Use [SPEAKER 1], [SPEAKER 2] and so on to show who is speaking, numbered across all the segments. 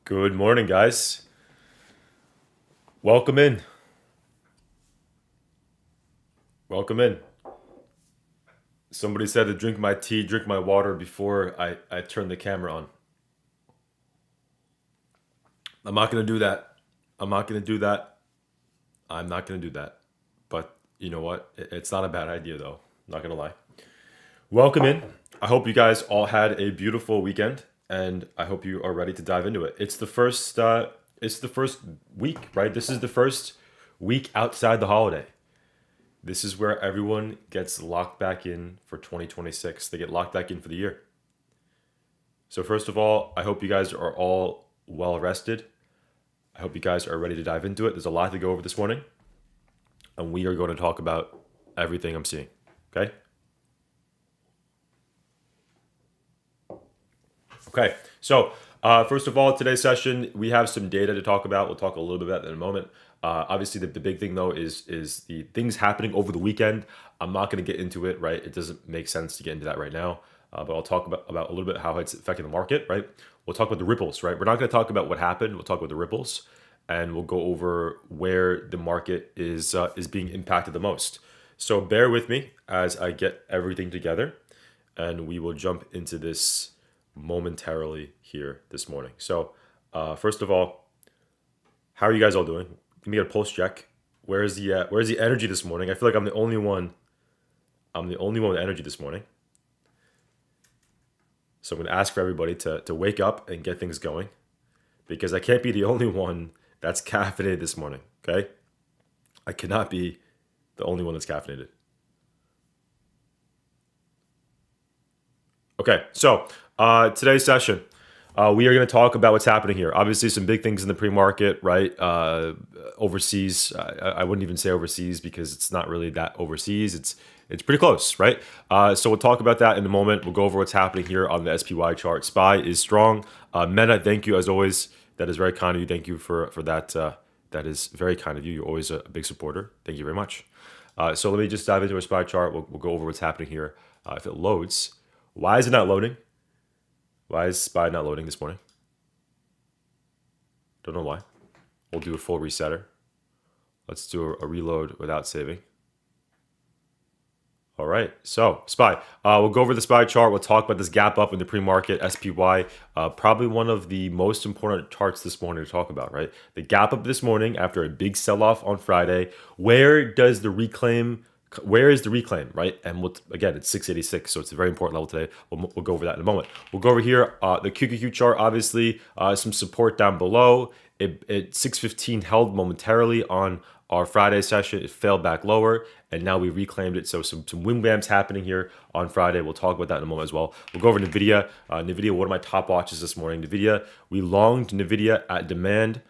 [SPEAKER 1] Good morning, guys. Welcome in. Welcome in. Somebody said to drink my tea, drink my water before I turn the camera on. I'm not going to do that. I'm not going to do that. I'm not going to do that. But you know what? It's not a bad idea, though. Not going to lie. Welcome in. I hope you guys all had a beautiful weekend, and I hope you are ready to dive into it. It's the first. It's the first week, right? This is the first week outside the holiday. This is where everyone gets locked back in for 2026. They get locked back in for the year. So first of all, I hope you guys are all well rested. I hope you guys are ready to dive into it. There's a lot to go over this morning, and we are going to talk about everything I'm seeing. Okay? Okay. So first of all, today's session, we have some data to talk about. We'll talk a little bit about that in a moment. Obviously, the big thing, though, is the things happening over the weekend. I'm not going to get into it, right? It doesn't make sense to get into that right now. But I'll talk about a little bit how it's affecting the market, right? We'll talk about the ripples, right? We're not going to talk about what happened. We'll talk about the ripples, and we'll go over where the market is being impacted the most. So bear with me as I get everything together, and we will jump into this momentarily here this morning. So first of all, how are you guys all doing? Give me a pulse check. Where's the energy this morning? I feel like I'm the only one. I'm the only one with energy this morning. So I'm going to ask for everybody to wake up and get things going, because I can't be the only one that's caffeinated this morning. Okay, I cannot be the only one that's caffeinated. Okay, so today's session, we are going to talk about what's happening here. Obviously, some big things in the pre-market, right? Overseas, I wouldn't even say overseas because it's not really that overseas. It's pretty close, right? So we'll talk about that in a moment. We'll go over what's happening here on the SPY chart. SPY is strong. Meta, thank you as always. That is very kind of you. Thank you for that. That is very kind of you. You're always a big supporter. Thank you very much. So let me just dive into a SPY chart. We'll go over what's happening here. If it loads. Why is it not loading? Why is SPY not loading this morning? Don't know why. We'll do a full resetter. Let's do a reload without saving. All right, so SPY. We'll go over the SPY chart. We'll talk about this gap up in the pre-market SPY. Probably one of the most important charts this morning to talk about, right? The gap up this morning after a big sell-off on Friday. Where is the reclaim, right? And again, it's 686, so it's a very important level today. We'll go over that in a moment. We'll go over here, the QQQ chart, obviously, some support down below. It 615 held momentarily on our Friday session. It fell back lower, and now we reclaimed it. So some win bams happening here on Friday. We'll talk about that in a moment as well. We'll go over Nvidia. Nvidia, one of my top watches this morning. Nvidia, we longed Nvidia at demand.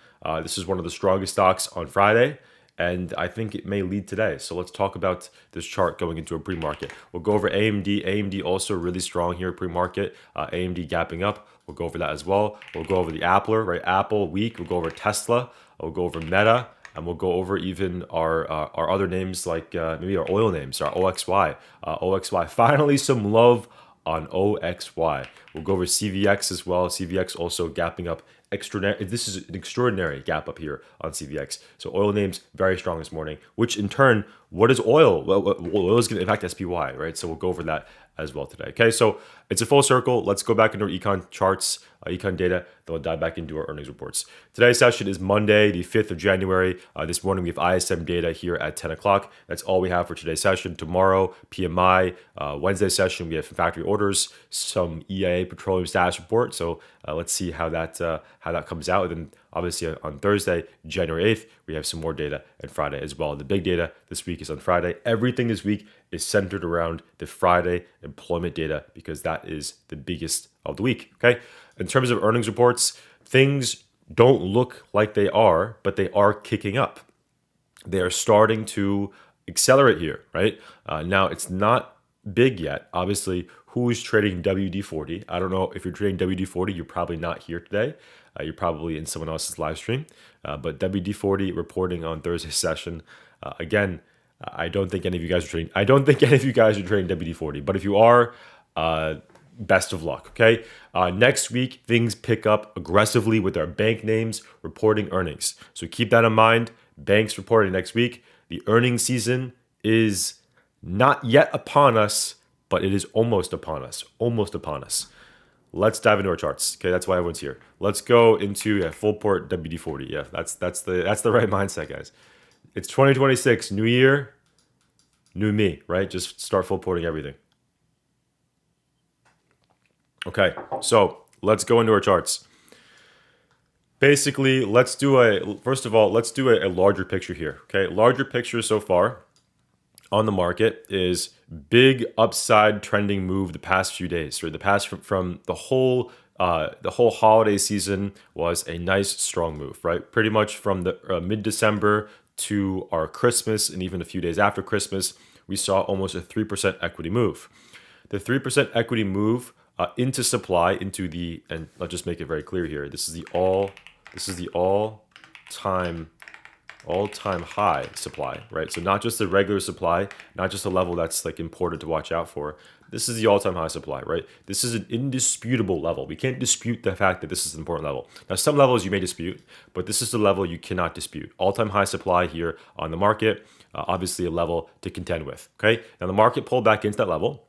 [SPEAKER 1] This is one of the strongest stocks on Friday, and I think it may lead today. So let's talk about this chart going into a pre-market. We'll go over AMD. AMD also really strong here pre-market. AMD gapping up. We'll go over that as well. We'll go over the Appler, right? Apple weak. We'll go over Tesla. We'll go over Meta. And we'll go over even our other names, like maybe our oil names, our OXY. OXY, finally some love on OXY. We'll go over CVX as well. CVX also gapping up extraordinary. This is an extraordinary gap up here on CVX. So oil names very strong this morning, which in turn, what is oil? Well, oil is going to impact SPY, right? So we'll go over that as well today. Okay, so it's a full circle. Let's go back into our econ charts, econ data, then we'll dive back into our earnings reports. Today's session is Monday, the 5th of January. This morning we have ISM data here at 10 o'clock. That's all we have for today's session. Tomorrow, PMI. Wednesday session, we have factory orders, some EIA petroleum status report. So let's see how that comes out. And then obviously on Thursday, January 8th, we have some more data, and Friday as well. The big data this week is on Friday. Everything this week is centered around the Friday employment data because that is the biggest of the week. Okay. In terms of earnings reports, things don't look like they are, but they are kicking up. They are starting to accelerate here, right? Now, it's not big yet. Obviously, who is trading WD-40? I don't know if you're trading WD-40, you're probably not here today. You're probably in someone else's live stream. But WD-40 reporting on Thursday's session. Again, I don't think any of you guys are trading. I don't think any of you guys are trading WD-40. But if you are, best of luck. Okay. Next week, things pick up aggressively with our bank names reporting earnings. So keep that in mind. Banks reporting next week. The earnings season is not yet upon us, but it is almost upon us. Almost upon us. Let's dive into our charts. Okay, that's why everyone's here. Let's go into a full port WD-40. Yeah, that's the right mindset, guys. It's 2026, new year, new me, right? Just start full porting everything. Okay, so let's go into our charts. Basically, first of all, let's do a larger picture here. Okay, larger picture so far on the market is big upside trending move the past few days. Right, the past from the whole holiday season was a nice strong move. Right, pretty much from the mid-December to our Christmas and even a few days after Christmas, we saw almost a 3% equity move. The 3% equity move into supply and I'll just make it very clear here. This is the all-time high supply, right? So not just the regular supply, not just a level that's like important to watch out for. This is the all-time high supply, right? This is an indisputable level. We can't dispute the fact that this is an important level. Now, some levels you may dispute, but this is the level you cannot dispute. All-time high supply here on the market, obviously a level to contend with, okay? Now, the market pulled back into that level.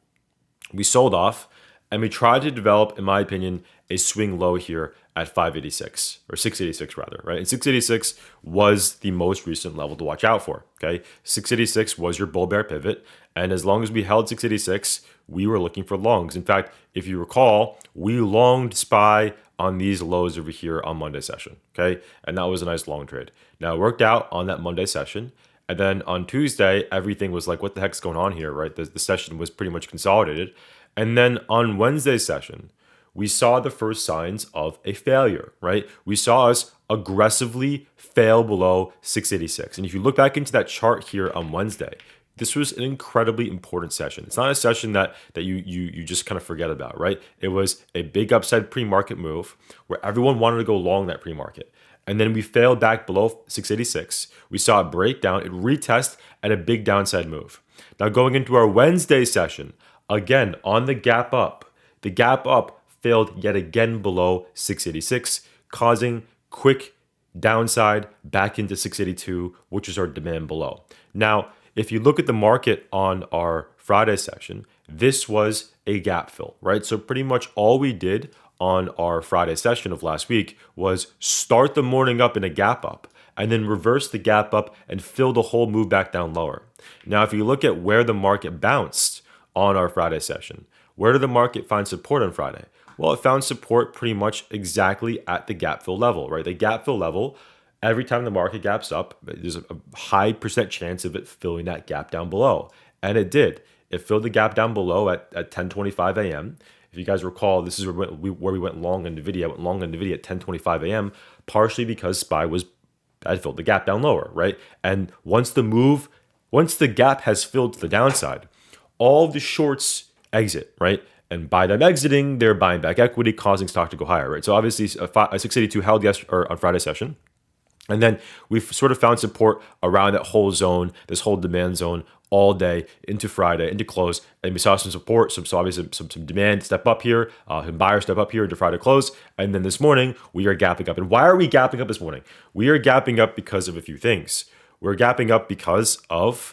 [SPEAKER 1] We sold off, and we tried to develop, in my opinion, a swing low here at 586 or 686 rather, right? And 686 was the most recent level to watch out for, okay? 686 was your bull bear pivot. And as long as we held 686, we were looking for longs. In fact, if you recall, we longed SPY on these lows over here on Monday session, okay? And that was a nice long trade. Now, it worked out on that Monday session. And then on Tuesday, everything was like, what the heck's going on here, right? The session was pretty much consolidated. And then on Wednesday's session, we saw the first signs of a failure, right? We saw us aggressively fail below 686. And if you look back into that chart here on Wednesday, this was an incredibly important session. It's not a session that you just kind of forget about, right? It was a big upside pre-market move where everyone wanted to go long that pre-market. And then we failed back below 686. We saw a breakdown, it retest, and a big downside move. Now going into our Wednesday session, again, on the gap up failed yet again below 686, causing quick downside back into 682, which is our demand below. Now, if you look at the market on our Friday session, this was a gap fill, right? So pretty much all we did on our Friday session of last week was start the morning up in a gap up and then reverse the gap up and fill the whole move back down lower. Now, if you look at where the market bounced on our Friday session, where did the market find support on Friday? Well, it found support pretty much exactly at the gap fill level, right? The gap fill level, every time the market gaps up, there's a high percent chance of it filling that gap down below. And it did. It filled the gap down below at 10:25 a.m. If you guys recall, this is where we went long on Nvidia. I went long on Nvidia at 10:25 a.m., partially because SPY had filled the gap down lower, right? And once the gap has filled to the downside, all of the shorts exit, right? And by them exiting, they're buying back equity, causing stock to go higher, right? So obviously, a 682 held on Friday session. And then we've sort of found support around that whole zone, this whole demand zone, all day into Friday, into close. And we saw some support, so obviously some demand step up here, some buyers step up here into Friday close. And then this morning, we are gapping up. And why are we gapping up this morning? We are gapping up because of a few things. We're gapping up because of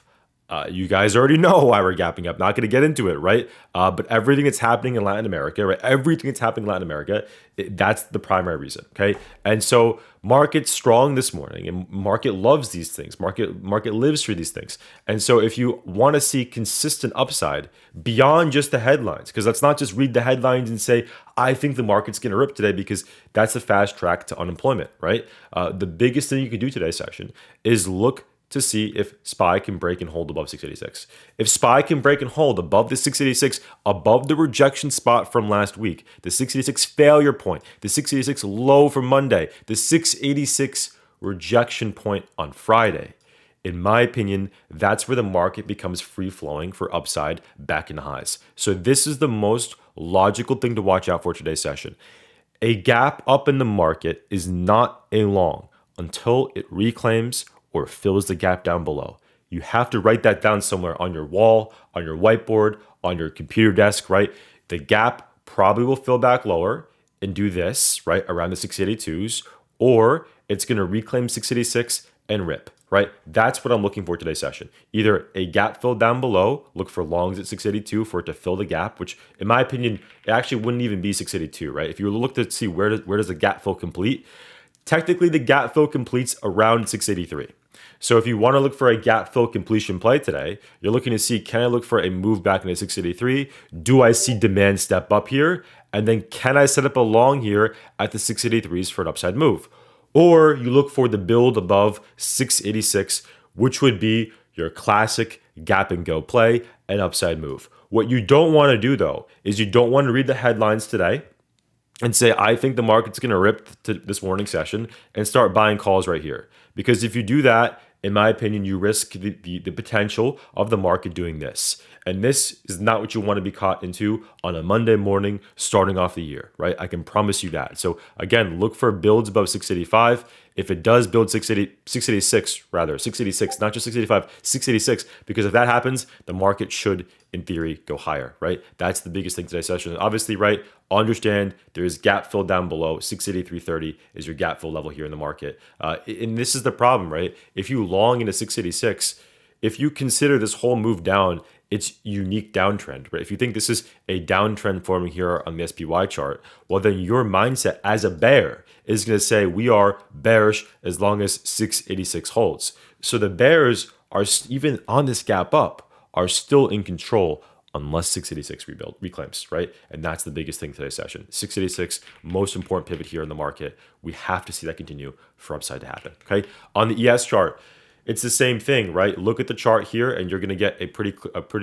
[SPEAKER 1] you guys already know why we're gapping up. Not going to get into it, right? But everything that's happening in Latin America, right? Everything that's happening in Latin America, that's the primary reason, okay? And so market's strong this morning, and market loves these things. Market lives for these things. And so if you want to see consistent upside beyond just the headlines, because let's not just read the headlines and say, I think the market's going to rip today, because that's a fast track to unemployment, right? The biggest thing you can do today's session is look to see if SPY can break and hold above 686. If SPY can break and hold above the 686, above the rejection spot from last week, the 686 failure point, the 686 low from Monday, the 686 rejection point on Friday, in my opinion, that's where the market becomes free-flowing for upside back in highs. So this is the most logical thing to watch out for today's session. A gap up in the market is not a long until it reclaims or fills the gap down below. You have to write that down somewhere on your wall, on your whiteboard, on your computer desk, right? The gap probably will fill back lower and do this, right, around the 682s, or it's going to reclaim 686 and rip, right? That's what I'm looking for today's session. Either a gap fill down below, look for longs at 682 for it to fill the gap, which in my opinion, it actually wouldn't even be 682, right? If you look to see where does the gap fill complete, technically the gap fill completes around 683. So if you want to look for a gap fill completion play today, you're looking to see, can I look for a move back into 683? Do I see demand step up here? And then can I set up a long here at the 683s for an upside move? Or you look for the build above 686, which would be your classic gap and go play, an upside move. What you don't want to do though, is you don't want to read the headlines today and say, I think the market's going to rip to this morning session and start buying calls right here. Because if you do that, in my opinion, you risk the potential of the market doing this. And this is not what you want to be caught into on a Monday morning starting off the year, right? I can promise you that. So again, look for builds above 685. If it does build 686, not just 685, 686, because if that happens, the market should, in theory, go higher, right? That's the biggest thing today's session. Obviously, right, understand there's gap fill down below. 683.30 is your gap fill level here in the market. And this is the problem, right? If you long into 686, if you consider this whole move down its unique downtrend, right? If you think this is a downtrend forming here on the SPY chart, well, then your mindset as a bear is going to say we are bearish as long as 686 holds. So the bears are, even on this gap up, are still in control unless 686 reclaims, right? And that's the biggest thing today's session. 686, most important pivot here in the market. We have to see that continue for upside to happen, okay? On the ES chart, it's the same thing, right? Look at the chart here and you're going to get a pretty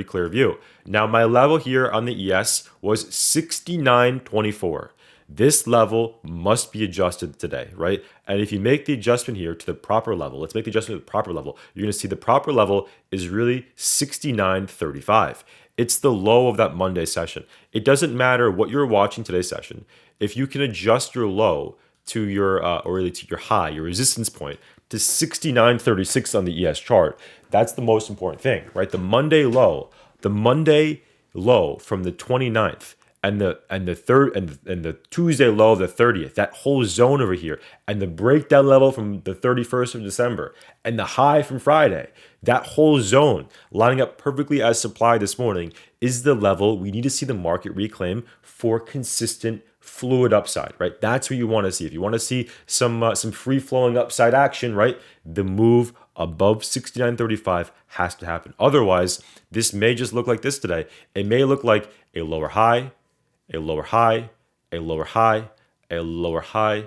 [SPEAKER 1] clear view. Now, my level here on the ES was 69.24. This level must be adjusted today, right? And if you make the adjustment here to the proper level, let's make the adjustment to the proper level, you're going to see the proper level is really 69.35. It's the low of that Monday session. It doesn't matter what you're watching today's session. If you can adjust your low to your, or really to your high, your resistance point, to 69.36 on the ES chart, that's the most important thing, right? The Monday low from the 29th and the Tuesday low of the 30th, that whole zone over here, and the breakdown level from the 31st of December, and the high from Friday, that whole zone lining up perfectly as supply this morning is the level we need to see the market reclaim for consistent fluid upside, right? That's what you want to see. If you want to see some free-flowing upside action, right, the move above 69.35 has to happen. Otherwise, this may just look like this today. It may look like a lower high, a lower high, a lower high, a lower high,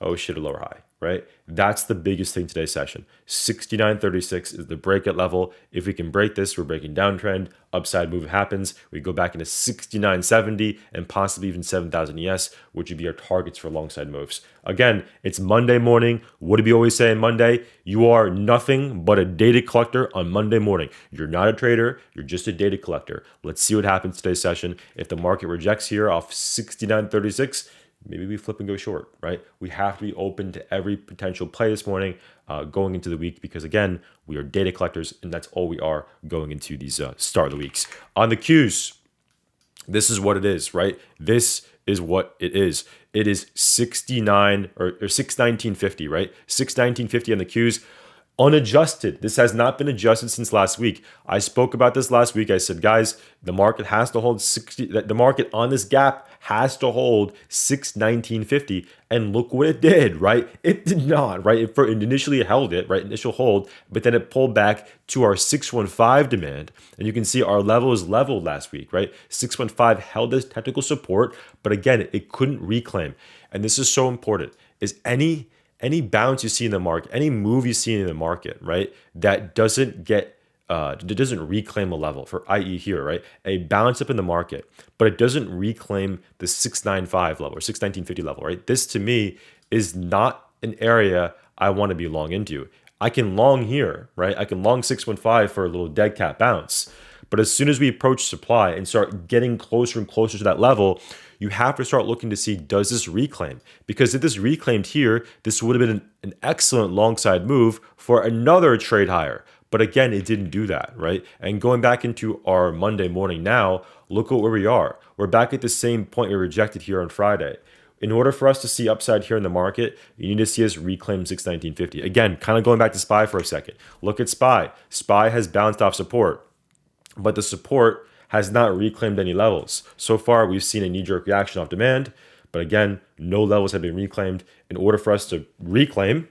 [SPEAKER 1] oh shit, a lower high, right? That's the biggest thing today's session. 69.36 is the breakout level. If we can break this, we're breaking downtrend. Upside move happens. We go back into 69.70 and possibly even 7,000 ES, which would be our targets for alongside moves. Again, it's Monday morning. What do we always say on Monday? You are nothing but a data collector on Monday morning. You're not a trader. You're just a data collector. Let's see what happens today's session. If the market rejects here off 69.36, maybe we flip and go short, right? We have to be open to every potential play this morning going into the week because, again, we are data collectors and that's all we are going into these start of the weeks. On the Qs, this is what it is, right? This is what it is. It is 69 or 619.50, right? 619.50 on the Qs. Unadjusted. This has not been adjusted since last week. I spoke about this last week. I said, guys, the market has to hold 60. The market on this gap has to hold 619.50. And look what it did, right? It did not, right? It initially held it, right? Initial hold, but then it pulled back to our 615 demand. And you can see our level is leveled last week, right? 615 held as technical support, but again, it couldn't reclaim. And this is so important, is any bounce you see in the market, any move you see in the market, right, that doesn't reclaim a level for i.e. here, right, a bounce up in the market, but it doesn't reclaim the 695 level or 619.50 level, right? This to me is not an area I want to be long into. I can long here, right? I can long 615 for a little dead cat bounce. But as soon as we approach supply and start getting closer and closer to that level, you have to start looking to see, does this reclaim? Because if this reclaimed here, this would have been an excellent long side move for another trade higher. But again, it didn't do that, right? And going back into our Monday morning now, look at where we are. We're back at the same point we rejected here on Friday. In order for us to see upside here in the market, you need to see us reclaim 619.50. Again, kind of going back to SPY for a second. Look at SPY. SPY has bounced off support, but the support has not reclaimed any levels. So far, we've seen a knee-jerk reaction off demand, but again, no levels have been reclaimed. In order for us to reclaim,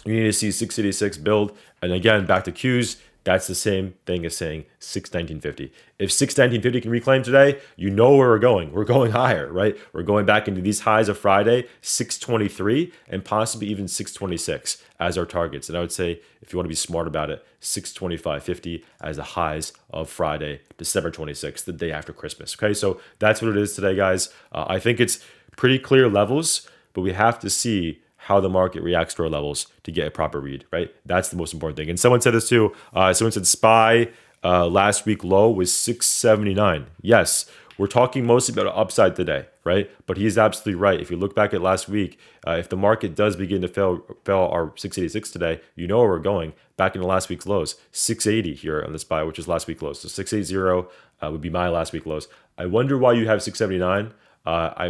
[SPEAKER 1] you need to see 686 build. And again, back to Qs, that's the same thing as saying 619.50. If 619.50 can reclaim today, you know where we're going. We're going higher, right? We're going back into these highs of Friday, 623, and possibly even 626 as our targets. And I would say, if you want to be smart about it, 625.50 as the highs of Friday, December 26th, the day after Christmas. Okay, so that's what it is today, guys. I think it's pretty clear levels, but we have to see how the market reacts to our levels to get a proper read, right? That's the most important thing. And someone said this too. Someone said SPY last week low was 679. Yes, we're talking mostly about an upside today, right? But he's absolutely right. If you look back at last week, if the market does begin to fail our 686 today, you know where we're going. Back into last week's lows, 680 here on the SPY, which is last week's lows. So 680 would be my last week lows. I wonder why you have 679.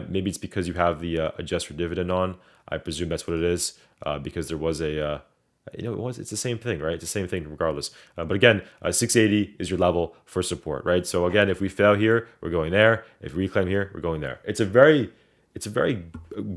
[SPEAKER 1] Maybe it's because you have the adjust for dividend on. I presume that's what it is, because there was it's the same thing, right? It's the same thing regardless. But again, 680 is your level for support, right? So again, if we fail here, we're going there. If we reclaim here, we're going there. It's a very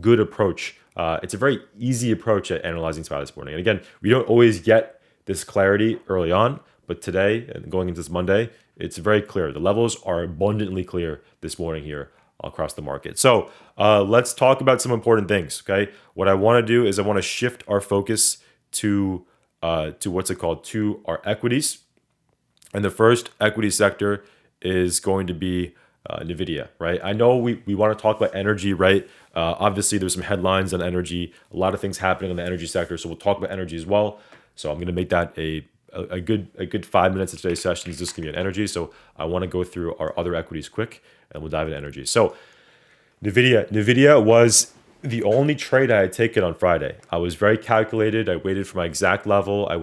[SPEAKER 1] good approach. It's a very easy approach at analyzing SPY this morning. And again, we don't always get this clarity early on, but today, and going into this Monday, it's very clear. The levels are abundantly clear this morning here across the market. So let's talk about some important things. Okay, what I want to do is I want to shift our focus to what's it called, to our equities, and the first equity sector is going to be Nvidia. Right? I know we want to talk about energy, right? Obviously, there's some headlines on energy, a lot of things happening in the energy sector, so we'll talk about energy as well. So I'm going to make that a good 5 minutes of today's session is just going to be on energy. So I want to go through our other equities quick, and we'll dive into energy. So Nvidia was the only trade I had taken on Friday. I was very calculated. I waited for my exact level. I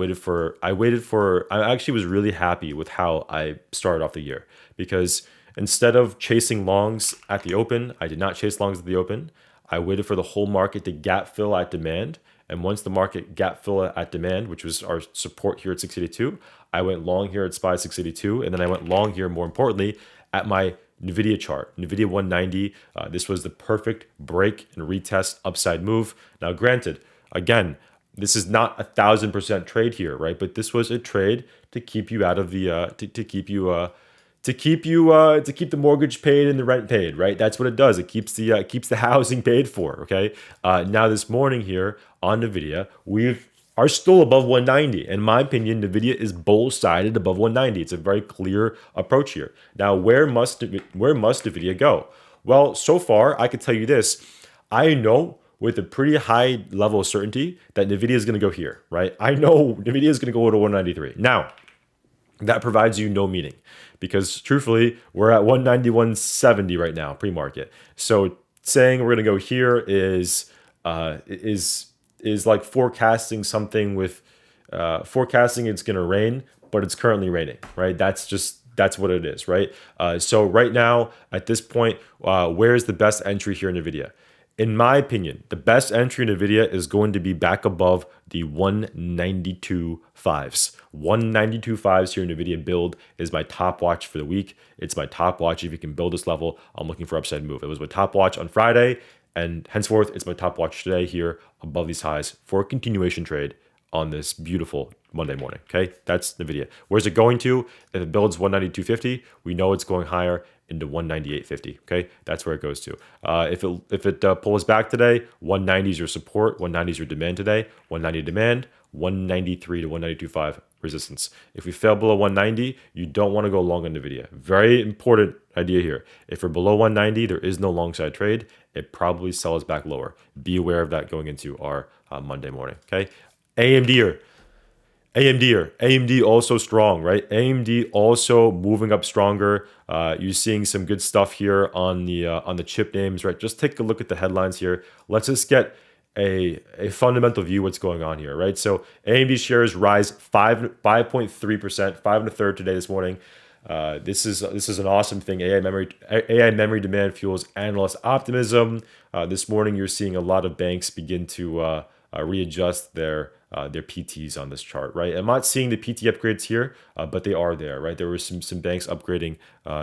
[SPEAKER 1] actually was really happy with how I started off the year, because instead of chasing longs at the open, I did not chase longs at the open. I waited for the whole market to gap fill at demand. And once the market gap fill at demand, which was our support here at 682, I went long here at SPY 682. And then I went long here, more importantly, at my Nvidia chart, Nvidia 190. This was the perfect break and retest upside move. Now, granted, again, this is not 1,000% trade here, right? But this was a trade to keep you out of the to keep the mortgage paid and the rent paid, right? That's what it does. It keeps the housing paid for. Okay. Now this morning here on Nvidia, we are still above 190. In my opinion, Nvidia is bull-sided above 190. It's a very clear approach here. Now, where must Nvidia go? Well, so far, I can tell you this. I know with a pretty high level of certainty that Nvidia is going to go here, right? I know Nvidia is going to go to 193. Now, that provides you no meaning, because truthfully, we're at 190, 170 right now, pre-market. So saying we're going to go here is like forecasting something with forecasting it's going to rain, but it's currently raining, right? That's what it is, right? So right now, at this point, where's the best entry here in Nvidia? In my opinion, the best entry in Nvidia is going to be back above the 192.5s. 192.5s here in Nvidia build is my top watch for the week. It's my top watch. If you can build this level, I'm looking for upside move. It was my top watch on Friday, and henceforth, it's my top watch today here above these highs for a continuation trade on this beautiful Monday morning. Okay, that's Nvidia. Where's it going to? If it builds 192.50, we know it's going higher into 198.50. Okay, that's where it goes to. If it pulls back today, 190 is your support, 190 is your demand today, 190 demand, 193 to 192.5 resistance. If we fail below 190, you don't want to go long on Nvidia. Very important idea here. If we're below 190, there is no long side trade. It probably sells back lower. Be aware of that going into our Monday morning. Okay, AMD also strong, right? AMD also moving up stronger. You're seeing some good stuff here on the chip names, right? Just take a look at the headlines here. Let's just get a fundamental view what's going on here, right? So AMD shares rise 5.3%, five and a third today this morning. This is an awesome thing. AI memory demand fuels analyst optimism. This morning, you're seeing a lot of banks begin to readjust their PTs on this chart, right? I'm not seeing the PT upgrades here, but they are there, right? There were some banks upgrading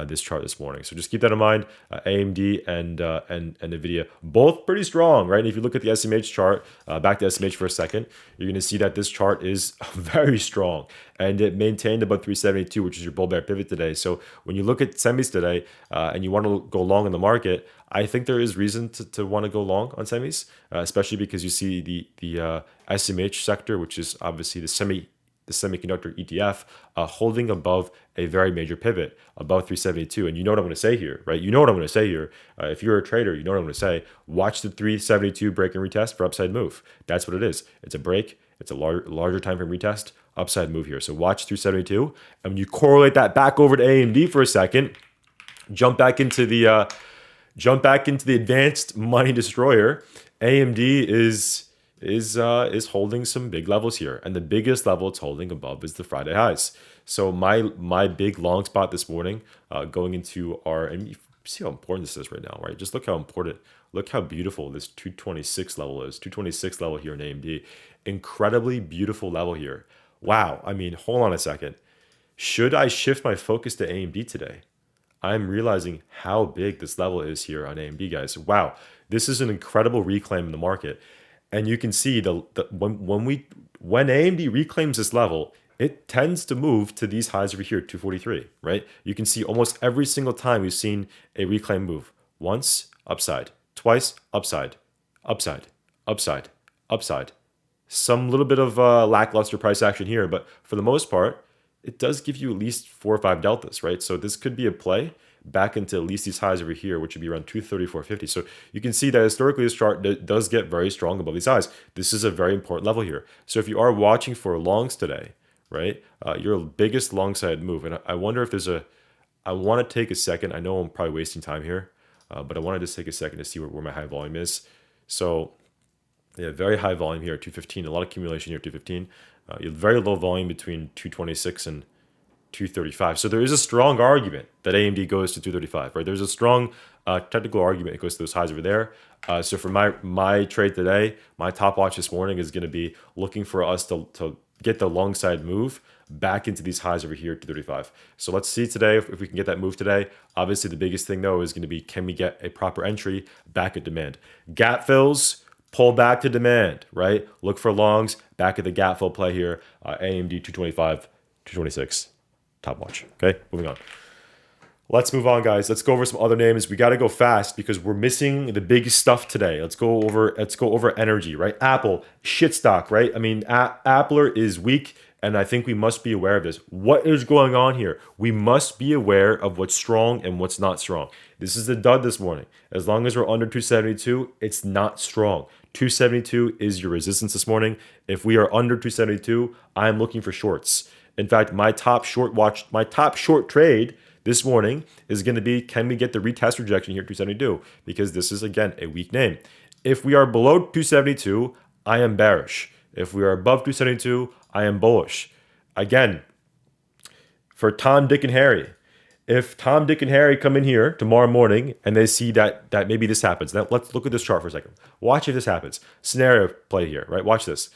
[SPEAKER 1] this chart this morning, so just keep that in mind. AMD and Nvidia both pretty strong, right? And if you look at the SMH chart, back to SMH for a second, you're going to see that this chart is very strong, and it maintained above 372, which is your bull bear pivot today. So when you look at semis today and you want to go long in the market, I think there is reason to want to go long on semis, especially because you see the SMH sector, which is obviously the semiconductor ETF, holding above a very major pivot above 372. And you know what I'm going to say here, right? You know what I'm going to say here. If you're a trader, you know what I'm going to say. Watch the 372 break and retest for upside move. That's what it is. It's a break. It's a larger time frame retest, upside move here. So watch 372, and when you correlate that back over to AMD for a second, jump back into the advanced money destroyer. AMD is holding some big levels here, and the biggest level it's holding above is the Friday highs. So my big long spot this morning, going into and you see how important this is right now, right? Just look how important, look how beautiful this 226 level is. 226 level here in AMD, incredibly beautiful level here. Wow. I mean, hold on a second. Should I shift my focus to AMD today? I'm realizing how big this level is here on AMD, guys. Wow, this is an incredible reclaim in the market, and you can see when AMD reclaims this level, it tends to move to these highs over here, 243, right? You can see almost every single time we've seen a reclaim move. Once, upside. Twice, upside. Upside. Upside. Upside. Some little bit of lackluster price action here, but for the most part, it does give you at least 4 or 5 deltas, right? So this could be a play back into at least these highs over here, which would be around 234.50. So you can see that historically this chart does get very strong above these highs. This is a very important level here. So if you are watching for longs today, right, your biggest long side move, and I wonder if I want to take a second. I know I'm probably wasting time here, but I want to just take a second to see where my high volume is. So yeah, very high volume here at 215, a lot of accumulation here at 215. You have very low volume between 226 and 235. So there is a strong argument that AMD goes to 235, right? There's a strong technical argument it goes to those highs over there. So for my trade today, my top watch this morning is going to be looking for us to get the long side move back into these highs over here, 235. So let's see today if we can get that move today. Obviously, the biggest thing though is going to be, can we get a proper entry back at demand? Gap fills, pull back to demand, right? Look for longs back at the gap fill play here. AMD 225, 226, top watch. Okay, moving on. Let's move on, guys. Let's go over some other names. We got to go fast because we're missing the big stuff today. Let's go over energy, right? Apple, shit stock, right? I mean, Appler is weak, and I think we must be aware of this. What is going on here? We must be aware of what's strong and what's not strong. This is the dud this morning. As long as we're under 272, it's not strong. 272 is your resistance this morning. If we are under 272, I'm looking for shorts. In fact, my top short trade this morning is going to be, can we get the retest rejection here at 272? Because this is, again, a weak name. If we are below 272, I am bearish. If we are above 272, I am bullish. Again, for Tom, Dick, and Harry, if Tom, Dick, and Harry come in here tomorrow morning and they see that maybe this happens, now let's look at this chart for a second. Watch if this happens. Scenario play here, right? Watch this.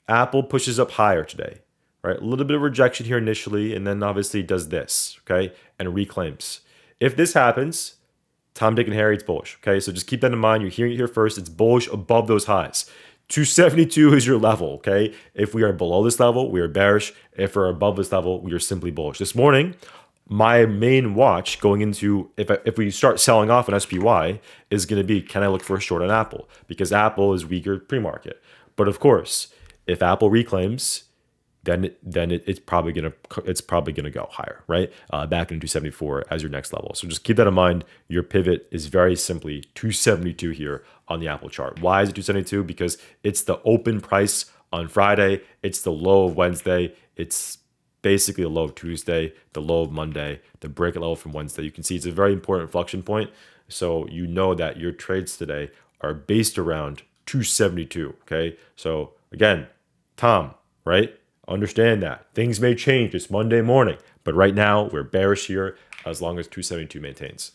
[SPEAKER 1] Apple pushes up higher today, right? A little bit of rejection here initially, and then obviously does this, okay? And reclaims. If this happens, Tom, Dick, and Harry, it's bullish, okay? So just keep that in mind. You're hearing it here first. It's bullish above those highs. 272 is your level, okay? If we are below this level, we are bearish. If we're above this level, we are simply bullish. This morning, my main watch going into, if we start selling off an SPY, is going to be, can I look for a short on Apple? Because Apple is weaker pre-market. But of course, if Apple reclaims, then it's probably gonna go higher, right? Back into 274 as your next level. So just keep that in mind. Your pivot is very simply 272 here on the Apple chart. Why is it 272? Because it's the open price on Friday. It's the low of Wednesday. It's basically the low of Tuesday, the low of Monday, the break level from Wednesday. You can see it's a very important inflection point. So you know that your trades today are based around 272. Okay, so again, Tom, right? Understand that things may change. It's Monday morning, but right now we're bearish here as long as 272 maintains.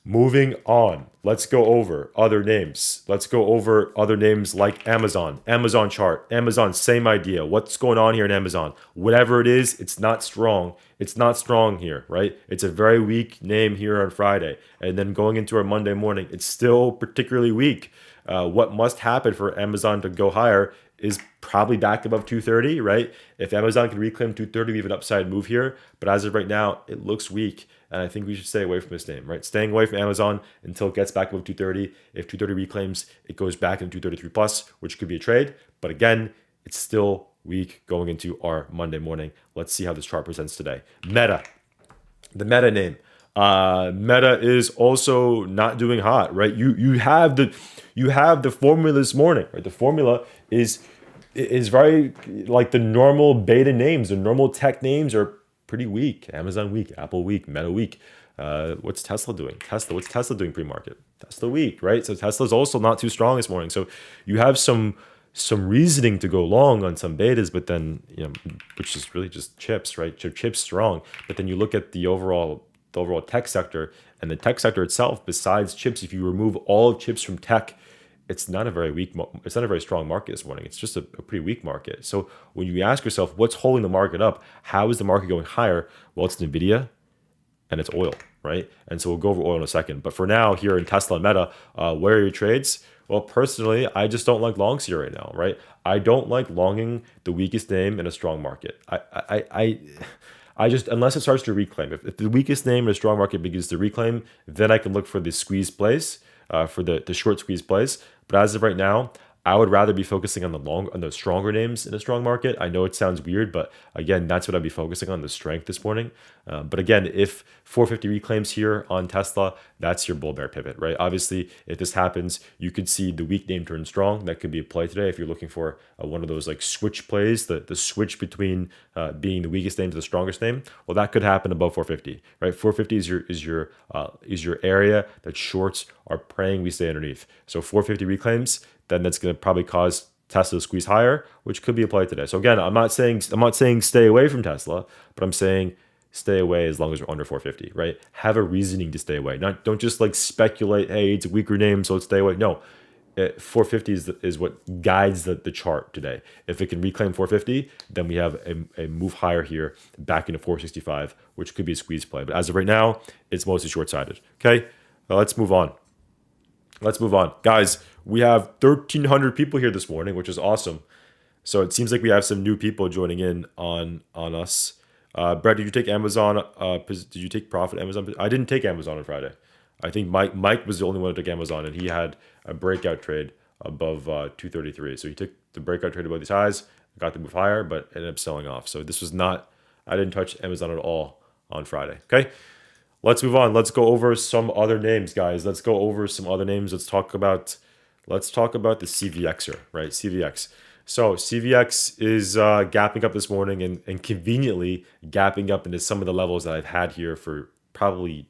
[SPEAKER 1] Moving on, let's go over other names. Let's go over other names like Amazon. Amazon chart. Amazon, same idea. What's going on here in Amazon? Whatever it is, it's not strong. It's not strong here, right? It's a very weak name here on Friday. And then going into our Monday morning, it's still particularly weak. What must happen for Amazon to go higher is probably back above 230, right? If Amazon can reclaim 230, we have an upside move here. But as of right now, it looks weak. And I think we should stay away from this name, right? Staying away from Amazon until it gets back above 230. If 230 reclaims, it goes back into 233 plus, which could be a trade. But again, it's still weak going into our Monday morning. Let's see how this chart presents today. Meta, the Meta name. Meta is also not doing hot, right? You have the formula this morning, right? The formula is very like the normal beta names. The normal tech names are pretty weak. Amazon weak, Apple weak, Meta weak. What's Tesla doing? What's Tesla doing pre-market? Tesla weak, right? So Tesla's also not too strong this morning. So you have some reasoning to go long on some betas, but then which is really just chips, right? Chips strong, but then you look at the overall tech sector, and the tech sector itself, besides chips, if you remove all chips from tech, it's not a very strong market this morning. It's just a pretty weak market. So when you ask yourself, what's holding the market up? How is the market going higher? Well, it's Nvidia and it's oil, right? And so we'll go over oil in a second. But for now, here in Tesla and Meta, where are your trades? Well, personally, I just don't like longs here right now, right? I don't like longing the weakest name in a strong market. I just, unless it starts to reclaim. If the weakest name in a strong market begins to reclaim, then I can look for the squeeze plays, for the short squeeze plays. But as of right now, I would rather be focusing on the stronger names in a strong market. I know it sounds weird, but again, that's what I'd be focusing on, the strength this morning. But again, if 450 reclaims here on Tesla, that's your bull bear pivot, right? Obviously, if this happens, you could see the weak name turn strong. That could be a play today if you're looking for one of those like switch plays, the switch between being the weakest name to the strongest name. Well, that could happen above 450, right? 450 is your area that shorts are praying we stay underneath. So 450 reclaims, then that's going to probably cause Tesla to squeeze higher, which could be a play today. So again, I'm not saying stay away from Tesla, but I'm saying stay away as long as we're under 450, right? Have a reasoning to stay away. Don't just like speculate, hey, it's a weaker name, so let's stay away. No, 450 is what guides the chart today. If it can reclaim 450, then we have a move higher here back into 465, which could be a squeeze play. But as of right now, it's mostly short-sided. Okay, let's move on. Guys, we have 1,300 people here this morning, which is awesome. So it seems like we have some new people joining in on us. Brett, did you take Amazon? Did you take profit Amazon? I didn't take Amazon on Friday. I think Mike was the only one who took Amazon, and he had a breakout trade above 233. So he took the breakout trade above these highs, got the move higher, but ended up selling off. So this was not, I didn't touch Amazon at all on Friday. Okay. Let's move on. Let's go over some other names, guys. Let's go over some other names. Let's talk about the CVXer, right? CVX. So CVX is gapping up this morning and conveniently gapping up into some of the levels that I've had here for probably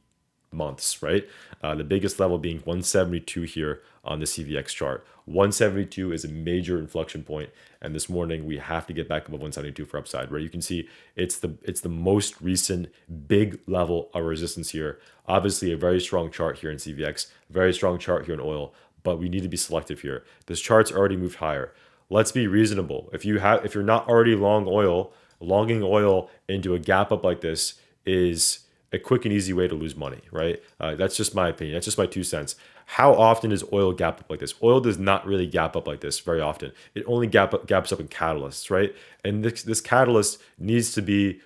[SPEAKER 1] months, right? The biggest level being 172 here on the CVX chart. 172 is a major inflection point, and this morning we have to get back above 172 for upside, right? You can see it's the most recent big level of resistance here. Obviously, a very strong chart here in CVX, very strong chart here in oil, but we need to be selective here. This chart's already moved higher. Let's be reasonable. If you're not already longing oil into a gap up like this is a quick and easy way to lose money, right? That's just my opinion. That's just my 2 cents. How often does oil gap up like this? Oil does not really gap up like this very often. It only gaps up in catalysts, right? And this catalyst needs to be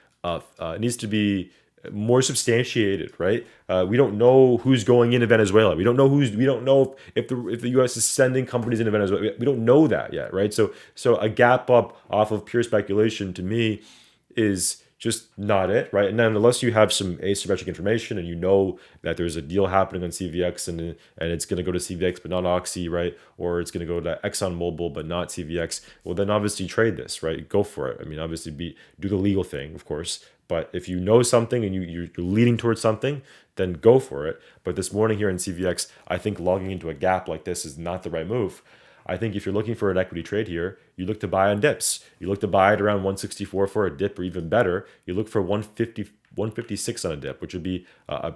[SPEAKER 1] more substantiated, right? We don't know who's going into Venezuela. We don't know if the U.S. is sending companies into Venezuela. We don't know that yet, right? So a gap up off of pure speculation to me is just not it, right? And then unless you have some asymmetric information and you know that there's a deal happening on CVX and it's going to go to CVX but not Oxy, right? Or it's going to go to ExxonMobil but not CVX, well then obviously trade this, right? Go for it. I mean, obviously do the legal thing, of course. But if you know something and you're leading towards something, then go for it. But this morning here in CVX, I think logging into a gap like this is not the right move. I think if you're looking for an equity trade here, you look to buy on dips. You look to buy it around 164 for a dip, or even better, you look for 150, 156 on a dip, which would be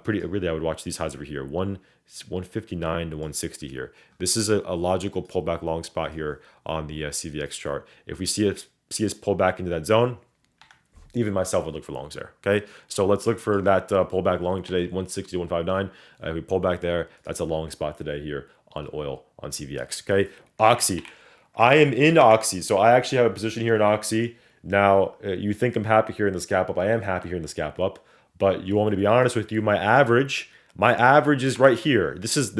[SPEAKER 1] really, I would watch these highs over here, 159 to 160 here. This is a logical pullback long spot here on the CVX chart. If we see us pull back into that zone, even myself would look for longs there. Okay, so let's look for that pullback long today, 160, 159. If we pull back there, that's a long spot today here on oil on CVX. Okay, Oxy. I am in Oxy, so I actually have a position here in Oxy. Now, you think I'm happy here in this gap up. I am happy here in this gap up, but you want me to be honest with you, my average is right here. This is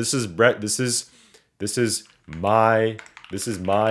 [SPEAKER 1] my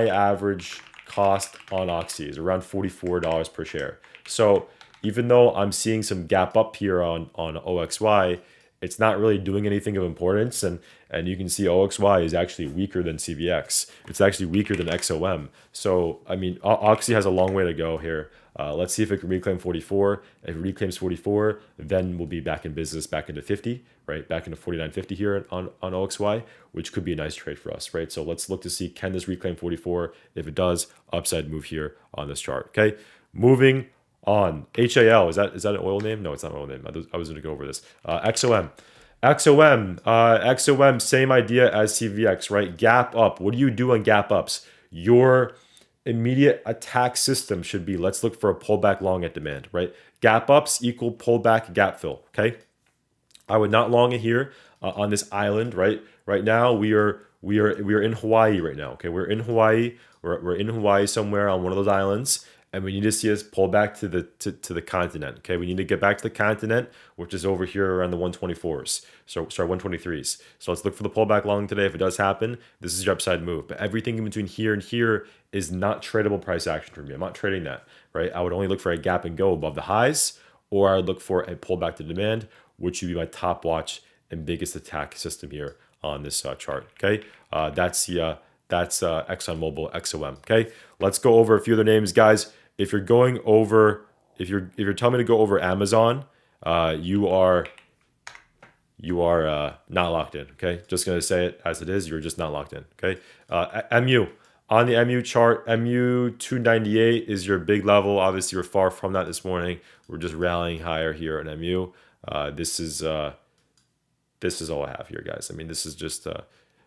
[SPEAKER 1] average cost on Oxy is around $44 per share. So even though I'm seeing some gap up here on OXY, it's not really doing anything of importance. And you can see OXY is actually weaker than CVX. It's actually weaker than XOM. So, I mean, Oxy has a long way to go here. Let's see if it can reclaim 44. If it reclaims 44, then we'll be back in business, back into 50, right? Back into 49.50 here on OXY, which could be a nice trade for us, right? So let's look to see, can this reclaim 44? If it does, upside move here on this chart, okay? Moving on. HAL, is that an oil name? No, it's not an oil name. I was going to go over this. XOM, same idea as CVX, right? Gap up. What do you do on gap ups? Your immediate attack system should be, let's look for a pullback long at demand, right? Gap ups equal pullback gap fill, okay? I would not long it here on this island, right? Right now we are in Hawaii right now, okay? We're in Hawaii. We're in Hawaii somewhere on one of those islands. And we need to see us pull back to the continent. Okay, we need to get back to the continent, which is over here around the 124s. So sorry, 123s. So let's look for the pullback long today. If it does happen, this is your upside move. But everything in between here and here is not tradable price action for me. I'm not trading that, right? I would only look for a gap and go above the highs, or I would look for a pullback to demand, which would be my top watch and biggest attack system here on this chart. Okay, that's ExxonMobil XOM. Okay, let's go over a few other names, guys. If you're telling me to go over Amazon, you are not locked in. Okay, just gonna say it as it is. You're just not locked in. Okay, MU on the MU chart, MU 298 is your big level. Obviously, we're far from that this morning. We're just rallying higher here on MU. This is all I have here, guys. I mean, this is just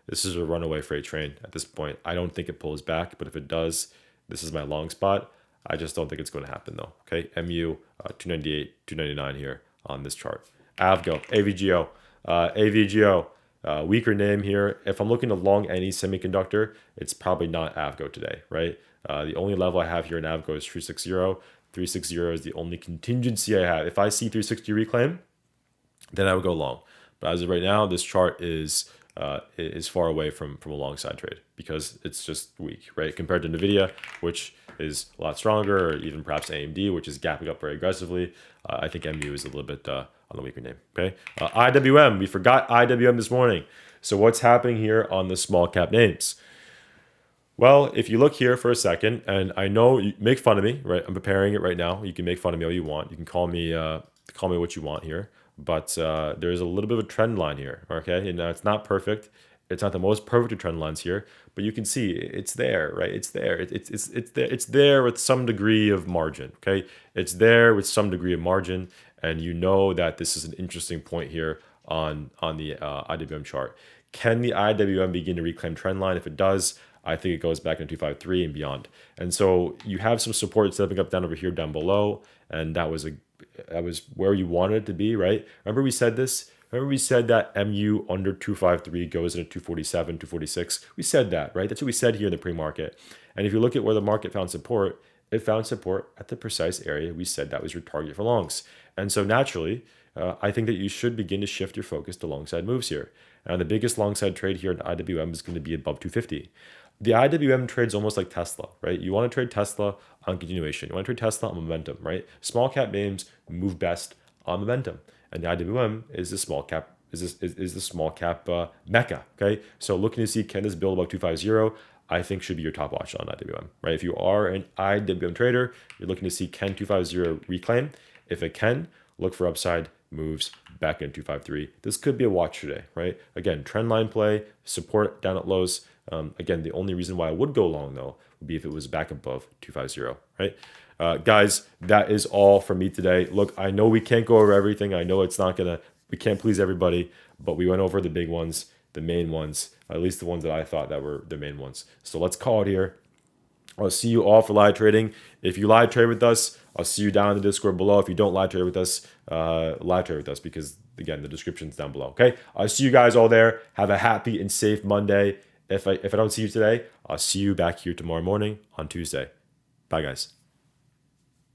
[SPEAKER 1] this is a runaway freight train at this point. I don't think it pulls back, but if it does, this is my long spot. I just don't think it's going to happen though. Okay, MU 298, 299 here on this chart. AVGO, weaker name here. If I'm looking to long any semiconductor, it's probably not AVGO today, right? The only level I have here in AVGO is 360. 360 is the only contingency I have. If I see 360 reclaim, then I would go long. But as of right now, this chart is far away from a long side trade because it's just weak, right? Compared to Nvidia, which is a lot stronger, or even perhaps AMD, which is gapping up very aggressively. I think MU is a little bit on the weaker name, okay? IWM, we forgot IWM this morning. So what's happening here on the small cap names? Well, if you look here for a second, and I know you make fun of me, right? I'm preparing it right now. You can make fun of me all you want. You can call me what you want here. But there's a little bit of a trend line here, okay? And it's not perfect. It's not the most perfect of trend lines here, but you can see it's there, right? It's there. It's there with some degree of margin, okay? It's there with some degree of margin, and you know that this is an interesting point here on the IWM chart. Can the IWM begin to reclaim trend line? If it does, I think it goes back into 253 and beyond. And so you have some support stepping up down over here down below, and that was where you wanted it to be, right? Remember we said this? Remember we said that MU under 253 goes into 247, 246? We said that, right? That's what we said here in the pre-market. And if you look at where the market found support, it found support at the precise area we said that was your target for longs. And so naturally, I think that you should begin to shift your focus to long side moves here. And the biggest long side trade here in IWM is going to be above 250. The IWM trades almost like Tesla, right? You want to trade Tesla on continuation. You want to trade Tesla on momentum, right? Small cap names move best on momentum, and the IWM is the small cap mecca. Okay, so looking to see, can this build above 250? I think should be your top watch on IWM, right? If you are an IWM trader, you're looking to see, can 250 reclaim? If it can, look for upside moves back into 253. This could be a watch today, right? Again, trend line play, support down at lows. Again, the only reason why I would go long though would be if it was back above 250, right? Guys, that is all from me today. Look, I know we can't go over everything. I know we can't please everybody, but we went over the big ones, the main ones, at least the ones that I thought that were the main ones. So let's call it here. I'll see you all for live trading. If you live trade with us, I'll see you down in the Discord below. If you don't live trade with us, live trade with us because, again, the description's down below. Okay? I'll see you guys all there. Have a happy and safe Monday. If I don't see you today, I'll see you back here tomorrow morning on Tuesday. Bye, guys.